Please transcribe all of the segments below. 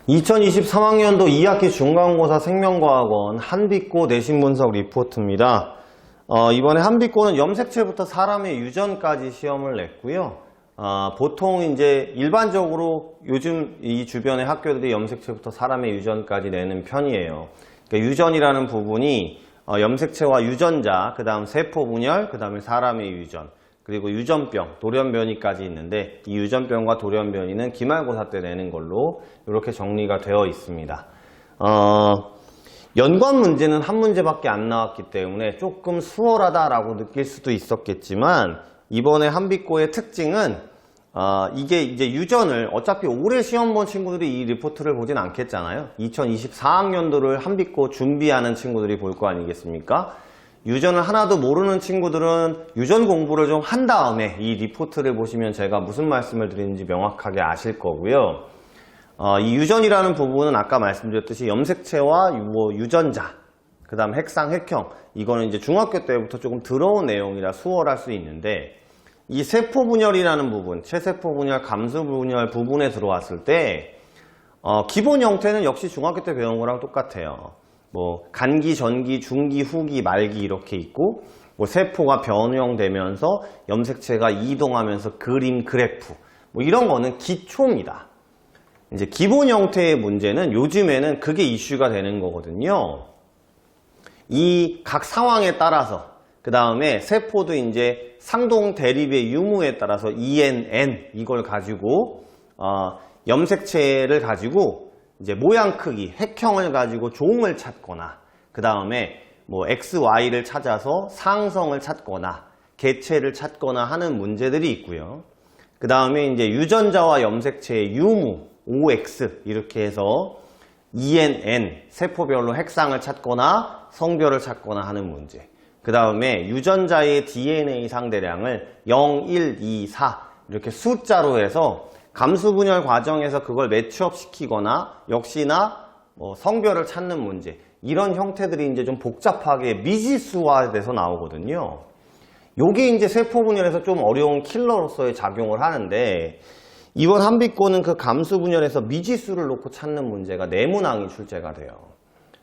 2023학년도 2학기 중간고사 생명과학원 한빛고 내신 분석 리포트입니다. 이번에 한빛고는 염색체부터 사람의 유전까지 시험을 냈고요. 보통 이제 일반적으로 요즘 이 주변의 학교들이 염색체부터 사람의 유전까지 내는 편이에요. 그러니까 유전이라는 부분이 염색체와 유전자, 그 다음 세포분열, 그 다음에 사람의 유전, 그리고 유전병, 돌연변이까지 있는데 이 유전병과 돌연변이는 기말고사 때 내는 걸로 이렇게 정리가 되어 있습니다. 연관 문제는 한 문제밖에 안 나왔기 때문에 조금 수월하다라고 느낄 수도 있었겠지만 이번에 한빛고의 특징은 이게 이제 유전을 어차피 올해 시험 본 친구들이 이 리포트를 보진 않겠잖아요. 2024학년도를 한빛고 준비하는 친구들이 볼 거 아니겠습니까? 유전을 하나도 모르는 친구들은 유전 공부를 좀 한 다음에 이 리포트를 보시면 제가 무슨 말씀을 드리는지 명확하게 아실 거고요. 이 유전이라는 부분은 아까 말씀드렸듯이 염색체와 유전자, 그 다음 핵상, 핵형, 이거는 이제 중학교 때부터 조금 들어온 내용이라 수월할 수 있는데 이 세포분열이라는 부분, 체세포분열, 감수분열 부분에 들어왔을 때 기본 형태는 역시 중학교 때 배운 거랑 똑같아요. 뭐 간기, 전기, 중기, 후기, 말기 이렇게 있고 뭐 세포가 변형되면서 염색체가 이동하면서 그림, 그래프 뭐 이런 거는 기초입니다. 이제 기본 형태의 문제는 요즘에는 그게 이슈가 되는 거거든요. 이 각 상황에 따라서 그 다음에 세포도 이제 상동 대립의 유무에 따라서 ENN 이걸 가지고 염색체를 가지고 이제 모양 크기, 핵형을 가지고 종을 찾거나 그 다음에 뭐 XY를 찾아서 상성을 찾거나 개체를 찾거나 하는 문제들이 있고요. 그 다음에 이제 유전자와 염색체의 유무, OX 이렇게 해서 ENN, 세포별로 핵상을 찾거나 성별을 찾거나 하는 문제. 그 다음에 유전자의 DNA 상대량을 0, 1, 2, 4 이렇게 숫자로 해서 감수분열 과정에서 그걸 매치업시키거나 역시나 뭐 성별을 찾는 문제, 이런 형태들이 이제 좀 복잡하게 미지수화돼서 나오거든요. 요게 이제 세포분열에서 좀 어려운 킬러로서의 작용을 하는데 이번 한빛고는 그 감수분열에서 미지수를 놓고 찾는 문제가 4문항이 출제가 돼요.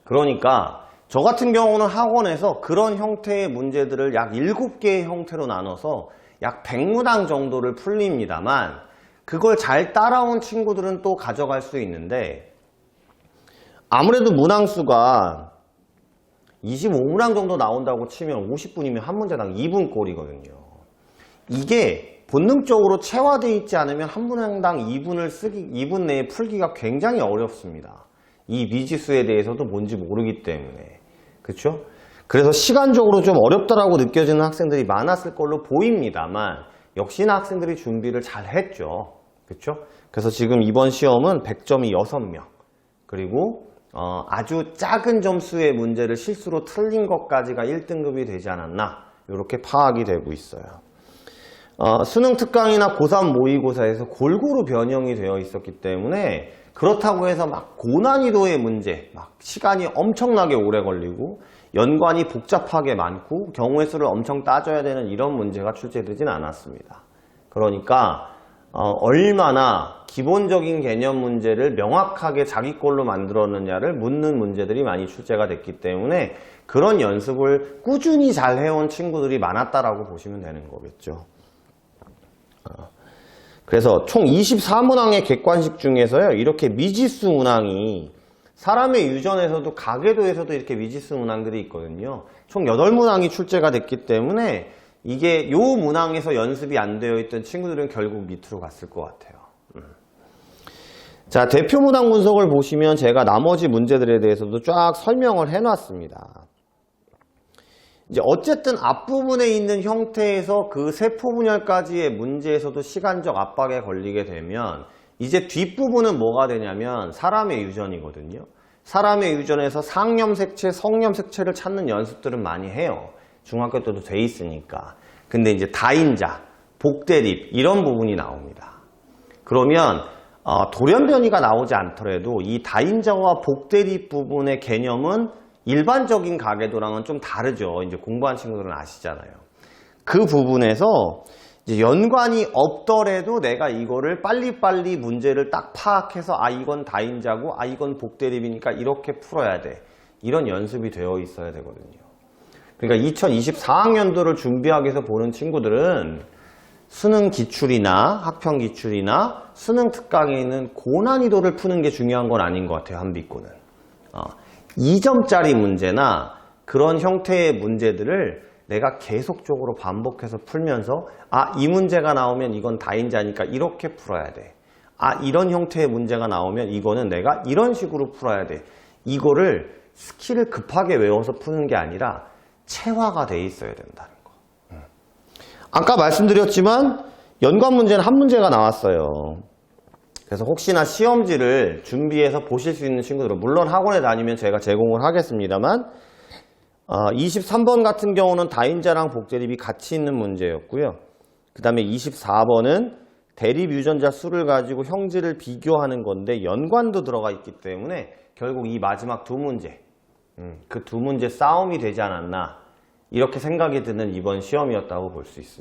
그러니까 저 같은 경우는 학원에서 그런 형태의 문제들을 약 7개의 형태로 나눠서 약 100문항 정도를 풀립니다만 그걸 잘 따라온 친구들은 또 가져갈 수 있는데 아무래도 문항수가 25문항 정도 나온다고 치면 50분이면 한 문제당 2분 꼴이거든요. 이게 본능적으로 체화되어 있지 않으면 한 문항당 2분 내에 풀기가 굉장히 어렵습니다. 이 미지수에 대해서도 뭔지 모르기 때문에. 그렇죠? 그래서 시간적으로 좀 어렵다라고 느껴지는 학생들이 많았을 걸로 보입니다만 역시나 학생들이 준비를 잘 했죠. 그렇죠? 그래서 지금 이번 시험은 100점이 6명. 그리고 아주 작은 점수의 문제를 실수로 틀린 것까지가 1등급이 되지 않았나 이렇게 파악이 되고 있어요. 수능 특강이나 고3 모의고사에서 골고루 변형이 되어 있었기 때문에 그렇다고 해서 막 고난이도의 문제, 막 시간이 엄청나게 오래 걸리고 연관이 복잡하게 많고 경우의 수를 엄청 따져야 되는 이런 문제가 출제되진 않았습니다. 그러니까 얼마나 기본적인 개념 문제를 명확하게 자기 걸로 만들었느냐를 묻는 문제들이 많이 출제가 됐기 때문에 그런 연습을 꾸준히 잘 해온 친구들이 많았다라고 보시면 되는 거겠죠. 그래서 총 24문항의 객관식 중에서요, 이렇게 미지수 문항이 사람의 유전에서도 가계도에서도 이렇게 미지수 문항들이 있거든요. 총 8문항이 출제가 됐기 때문에 이게 요 문항에서 연습이 안 되어 있던 친구들은 결국 밑으로 갔을 것 같아요. 자, 대표 문항 분석을 보시면 제가 나머지 문제들에 대해서도 쫙 설명을 해놨습니다. 이제 어쨌든 앞부분에 있는 형태에서 그 세포분열까지의 문제에서도 시간적 압박에 걸리게 되면 이제 뒷부분은 뭐가 되냐면 사람의 유전이거든요. 사람의 유전에서 상염색체, 성염색체를 찾는 연습들은 많이 해요. 중학교 때도 돼 있으니까. 근데 이제 다인자, 복대립 이런 부분이 나옵니다. 그러면 돌연변이가 나오지 않더라도 이 다인자와 복대립 부분의 개념은 일반적인 가계도랑은 좀 다르죠. 이제 공부한 친구들은 아시잖아요. 그 부분에서 이제 연관이 없더라도 내가 이거를 빨리빨리 문제를 딱 파악해서 아 이건 다인자고 아 이건 복대립이니까 이렇게 풀어야 돼. 이런 연습이 되어 있어야 되거든요. 그러니까 2024학년도를 준비하기 위해서 보는 친구들은 수능 기출이나 학평 기출이나 수능 특강에 있는 고난이도를 푸는 게 중요한 건 아닌 것 같아요. 한비꼬는 2점짜리 문제나 그런 형태의 문제들을 내가 계속적으로 반복해서 풀면서 아, 이 문제가 나오면 이건 다인자니까 이렇게 풀어야 돼. 아, 이런 형태의 문제가 나오면 이거는 내가 이런 식으로 풀어야 돼. 이거를 스킬을 급하게 외워서 푸는 게 아니라 체화가 돼 있어야 된다는 거. 아까 말씀드렸지만 연관 문제는 한 문제가 나왔어요. 그래서 혹시나 시험지를 준비해서 보실 수 있는 친구들은 물론 학원에 다니면 제가 제공을 하겠습니다만 23번 같은 경우는 다인자랑 복대립이 같이 있는 문제였고요. 그 다음에 24번은 대립 유전자 수를 가지고 형질을 비교하는 건데 연관도 들어가 있기 때문에 결국 이 마지막 두 문제, 그 두 문제 싸움이 되지 않았나 이렇게 생각이 드는 이번 시험이었다고 볼 수 있습니다.